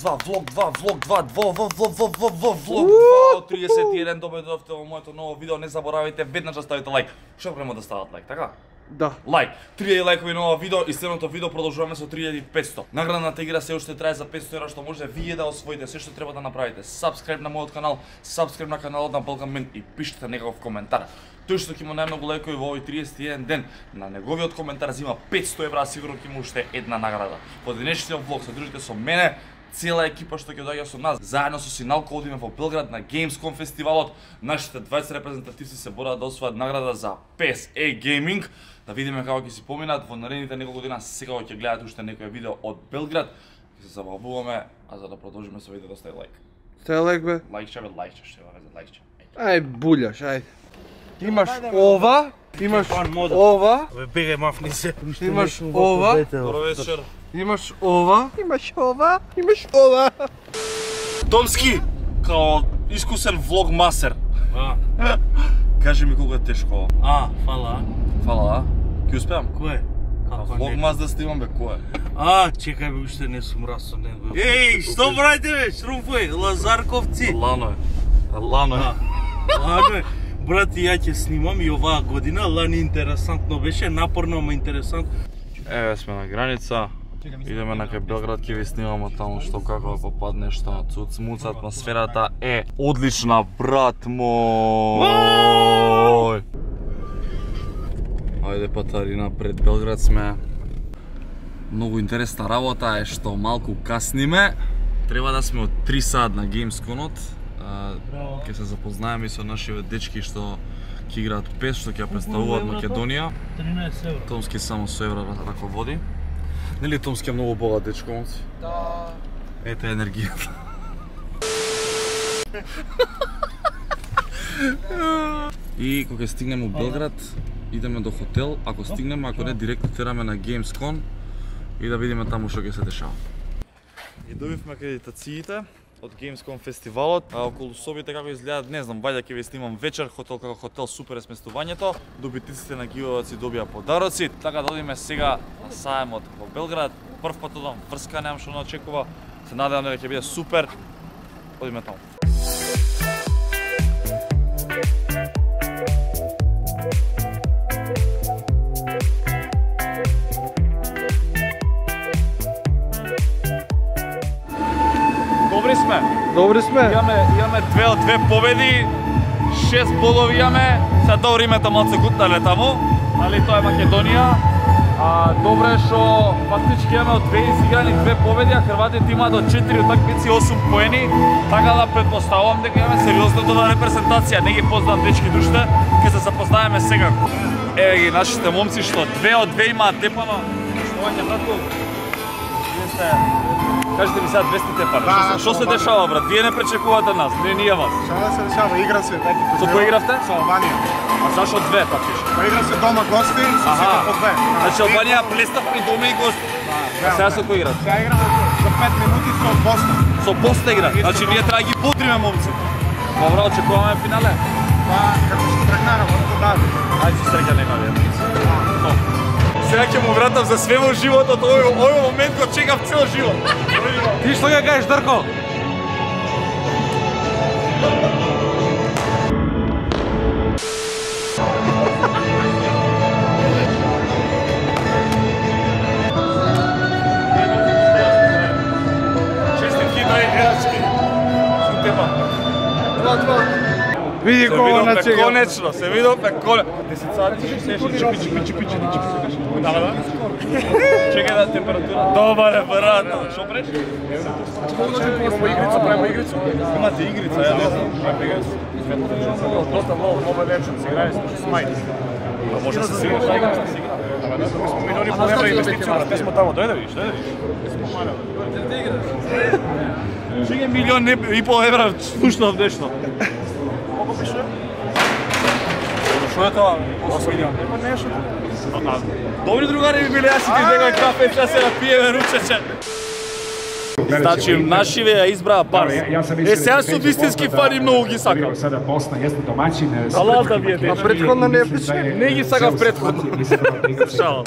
2, влог 2, влог 2, влог 2 од 31 добедовте во моето ново видео. Не заборавајте веднаш да ставите лайк. Што према да стават лайк, така? Да. Лайк. 3000 лайкови ново видео и следното видео продолжуваме со 3500. Наградната игра се уште трае за 500 евра, што може вие да освоите. Се што треба да направите, сабскрайб на мојот канал, сабскрайб на каналот на Balkan и пишете некаков коментар. Тој што ќе има најмногу лайкови во овој 31 ден, на неговиот коментар зима 500 евра, сигурно ќе има уште една награда. Во денешниот влог се дружите со мене, цела екипа што ќе доаѓа со нас. Заедно со Синалко одиме во Белград на Gamescom фестивалот. Нашите 20 репрезентативци се бораат да освојат награда за PSA Gaming. Да видиме како ќе си поминат во наредните неколку дена. Секако ќе гледате уште некој видео од Белград. Ќе се забавуваме, а за да продолжиме со видеото стави лайк. Стави лайк бе. Лайкче бе, лайкче, што има везе, лайкче. Ај буљаш, ајде. Имаш ова, имаш ова, беге мафни се. имаш ова, Добро вечер. имаш ова, имаш ова, имаш ова. Томски, као искусен влогмасер. Кажи ми колку е тешко ова. Фала. Фала, ќе успеам? Кој? Како не? Влогмас да снимам бе, кој е? Чекај бе, уште не сум расо, не бе. Еј, што правите бе, шрумфој, Лазарковци? Лано е. Лано е. Лано е. Брати, ја ќе снимам и оваа година, лани интересантно беше, напорно, ама интересантно. Еве сме на граница. Идеме на кај Белград, ќе ви снимаме таму што како попадне, што цуц муц, атмосферата е одлична, брат мој. Ајде патарина, пред Белград сме. Многу интересна работа е што малку касниме. Треба да сме од 3 сат на Gamescom-от. Ќе се запознаеме со нашите дечки што ќе играат PES, што ќе представуваат Македонија. 13 евро. Томски само со евра раководи. Нели Томски е многу богат дечко, момци? Да. Ете енергијата. И кога стигнеме у Белград, идеме до хотел. Ако стигнеме, ако не, директно тераме на Gamescom и да видиме таму што ќе се дешава. И добивме акредитациите од Gamescom фестивалот. Околу собите како изгледаат, не знам, вајде ќе ви снимам вечер, хотел како хотел, супер е сместувањето. Добитниците на гиваваци добија подароци. Така да одиме сега на саемот во Белград. Прв пат одам, врска немам што не очекува. Се надевам дека ќе биде супер. Одиме таму. Добри сме. Добри сме. Имаме 2 од 2 победи, 6 бодови имаме. Сега до времето малце гутнале таму, али тоа е Македонија. Добре е што фактички имаме од 2 изиграни 2 победи, а Хрватите имаат од 4 утакмици 8 поени. Така да претпоставувам дека имаме сериозна добра репрезентација. Не ги познавам дечки душте, ќе се запознаеме сега. Еве ги нашите момци што 2 од 2 имаат тепано. Поштовање братко. Вие сте кажете ми сега 200 тепана. Што се дешава брат? Вие не пречекувате нас, не ние вас. Што да се дешава? Игра се. Со кој игравте? Со Албанија. А зашо 2 пакиш? Па игра се дома гости, со сите по 2. Значи Албанија плестав и дома и гости. А сега со кој играте? Сега играме за 5 минути со Босна. Со Босна игра. Значи ние треба да ги бодриме момците. Добро, очекуваме финале. Па како што тргна работата да. Ајде си среќа некаде. Сега ќе му вратам за све во животот, овој момент го чекав цел живот. Ти што ќе кажеш, Дарко? Честитки на играчки. Сум тепа. 2-2. Види кога на чега. Конечно, се видовме конечно. 10 сати 60 чипи. Да. Чекај да температура. Добар е, брат. Што преш? Имаме игрица, правиме игрица. Имате игрица, ја не знам. Доста много вече се играе со Смајт. Може да се сега што играш сега. Милиони по евра инвестиција, те смо тамо, дојде видиш, Чега милион и пол евра слушнав нешто. Колку пише? Што е тоа? 8 милион. Нешто. Добри другари би биле, јас и ти дека кафе, сега се напиеме ручече. Значи, нашиве ја избраа Барс. Сега су вистински фани, многу ги сакам. Sada Bosna jeste domaćin. Halal da ви е. А претходно не пише. Не ги сакав претходно. Шалам.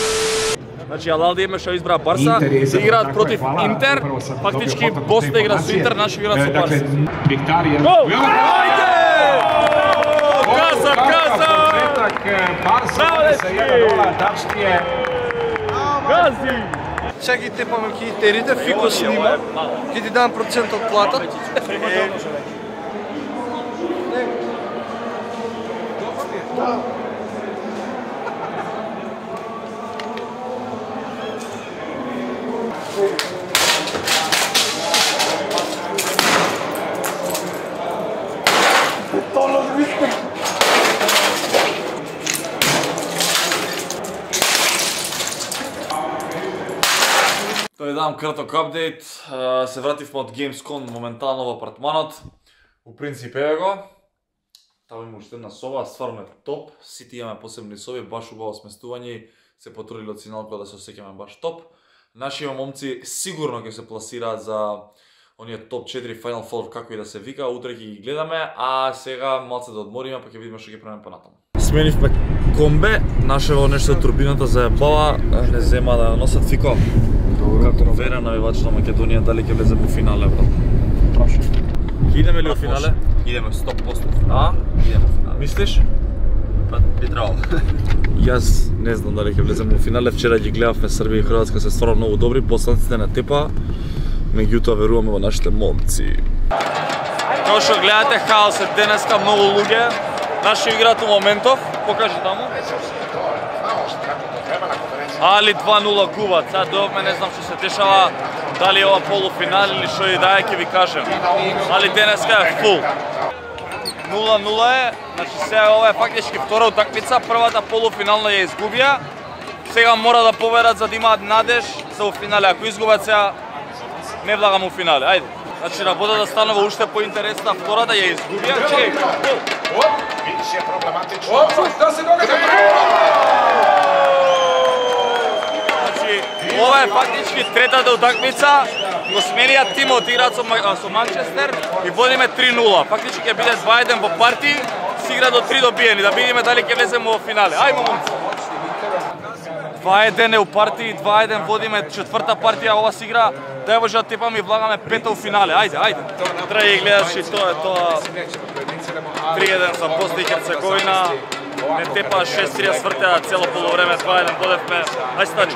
Значи Алалдиеме што избра Барса, играат против Интер, фактички гостите играат со Интер, наши играат со Барса. Гол! Ајде! Каза! Гази! Сега ги тепаме критериите, Фико снима, ќе ти дам процент од плата. Тој дам краток апдейт, се вративме од Gamescom моментално во апартманот. У принцип еве го. Таму има уште една соба, стварно е топ. Сите имаме посебни соби, баш убаво сместување, се потрудиле од синалко да се осеќаме баш топ. Наши момци сигурно ќе се пласираат за оние топ 4 Final Four, како и да се вика, утре ќе ги гледаме, а сега малце да одмориме, па ќе видиме што ќе правиме понатаму. Сменивме комбе, нашево нешто од турбината заебава, не зема да носат Фико. Како верен навивач на Македонија, дали ќе влеземе во финале, брат? Прашај. Идеме ли во финале? Идеме 100%. А? Идеме во финале. Мислиш? Па би требало. Јас не знам дали ќе влеземе во финале. Вчера ги гледавме Србија и Хрватска, се стварно многу добри, посланците на тепа. Меѓутоа веруваме во нашите момци. Како што гледате, хаос е денеска, многу луѓе. Наши играат у моментов, покажи таму. Али 2-0 губат, сега дојавме, не знам што се дешава, дали е ова полуфинал или што и да е, ќе ви кажем. Али денеска е фул. 0-0 е, значи сега ова е фактички втора утакмица, првата полуфинална ја изгубија. Сега мора да победат за да имаат надеж за финале, ако изгубат сега не влагам у финале, ајде. Значи работата станува уште поинтересна, втората ја изгубија, чекај. Biće problematično. Šta se događa? Ова е фактички третата утакмица, го сменија тимот, играат со Манчестер и водиме 3-0. Фактички ќе биде 2-1 во парти, се игра до 3 добиени, да видиме дали ќе влеземе во финале. Ајмо момци. 2-1 е у парти, 2-1 водиме четврта партија, ова се игра. Дај Боже да тепаме и влагаме пета у финале. Ајде. Драги гледачи, тоа е тоа. 3-1 за Босна и Херцеговина. Не тепа 6-3 свртеа цело полувреме, 2-1 водевме. Ај стани.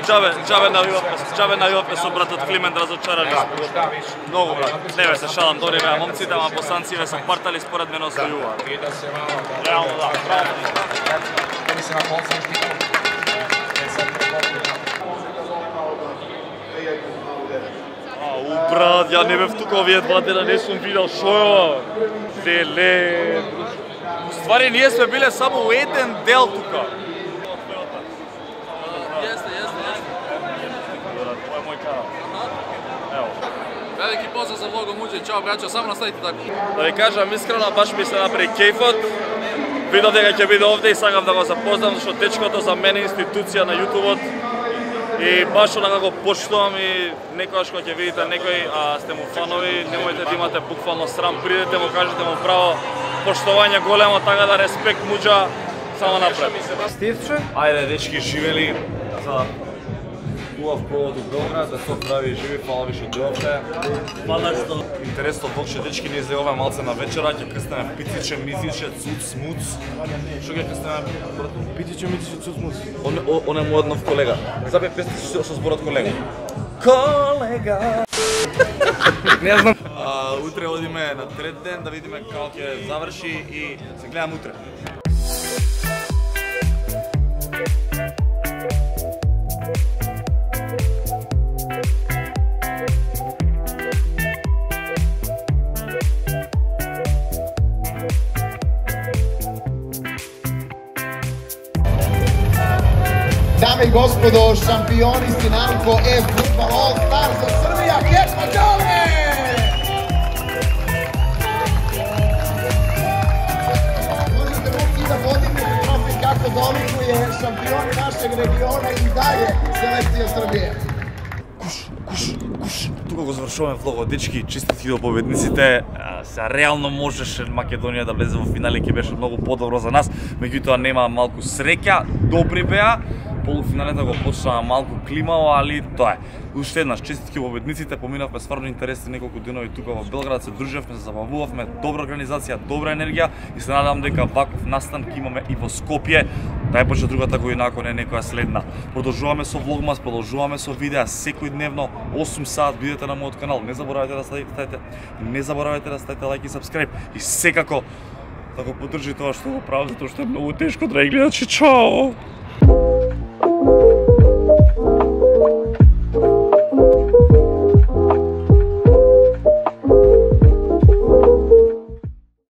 Джабе навивавме со братот Климент, разочарани сме. Многу брат. Не бе се шалам, добри беа момците, ама босанци се партали според мене остојуваат. Реално да, правно. Брат, ја не бев тука овие 2 дена, не сум видел шо е ова. Леле. Ствари, ние сме биле само у еден дел тука. Jeste. Ова е мој канал. Ево. Veliki pozdrav za vlogom uđe, čao braćo, samo nastavite tako. Да ви кажам искрено, баш ми се направи кејфот. Видов дека ќе биде овде и сакам да го запознам, зашто дечкото за мене е институција на јутубот. И баш онака го поштувам и некогаш кога ќе видите некој, а сте му фанови, немојте да имате буквално срам, придете му, кажете му право, поштовање големо, така да респект муџа, само напред. Стивче? Ајде, дечки, живели за убав провод у Белград, да се прави живи, фала ви што дојавте. Фала што интересно Бокше, дечки, не излегуваме малце на вечера, ќе крстеме пициче, мизиче, цуц, муц. Што ќе крстеме, брато? Пициче, мициче, цуц, муц. Он е мојот нов колега. Запе песни со зборот колега. Колега! Не знам. Утре одиме на трет ден да видиме како ќе заврши и се гледаме утре. Dame i gospodo, šampioni Sinarko e-Futbol All Stars za Srbija, Kječko Đole! Možete moći da vodite trofej kako dolikuje šampioni našeg regiona i dalje selekcija Srbije. Тука го завршуваме влогот, дечки, честитки до победниците. Се реално можеше Македонија да влезе во финале, ќе беше многу подобро за нас, меѓутоа нема малку среќа, добри беа. полуфиналите го почнаа малку климаво, али тоа е. Уште еднаш честитки победниците, поминавме стварно интересни неколку денови тука во Белград, се дружевме, се забавувавме, добра организација, добра енергија и се надевам дека ваков настан ќе имаме и во Скопје. Дај почне другата година, ако не некоја следна. Продолжуваме со влогмас, продолжуваме со видеа секој дневно 8 сат, бидете на мојот канал. Не заборавајте да ставите лайк и сабскрайб и секако да го поддржи тоа што го правам, затоа што е многу тешко, драги гледачи. Чао!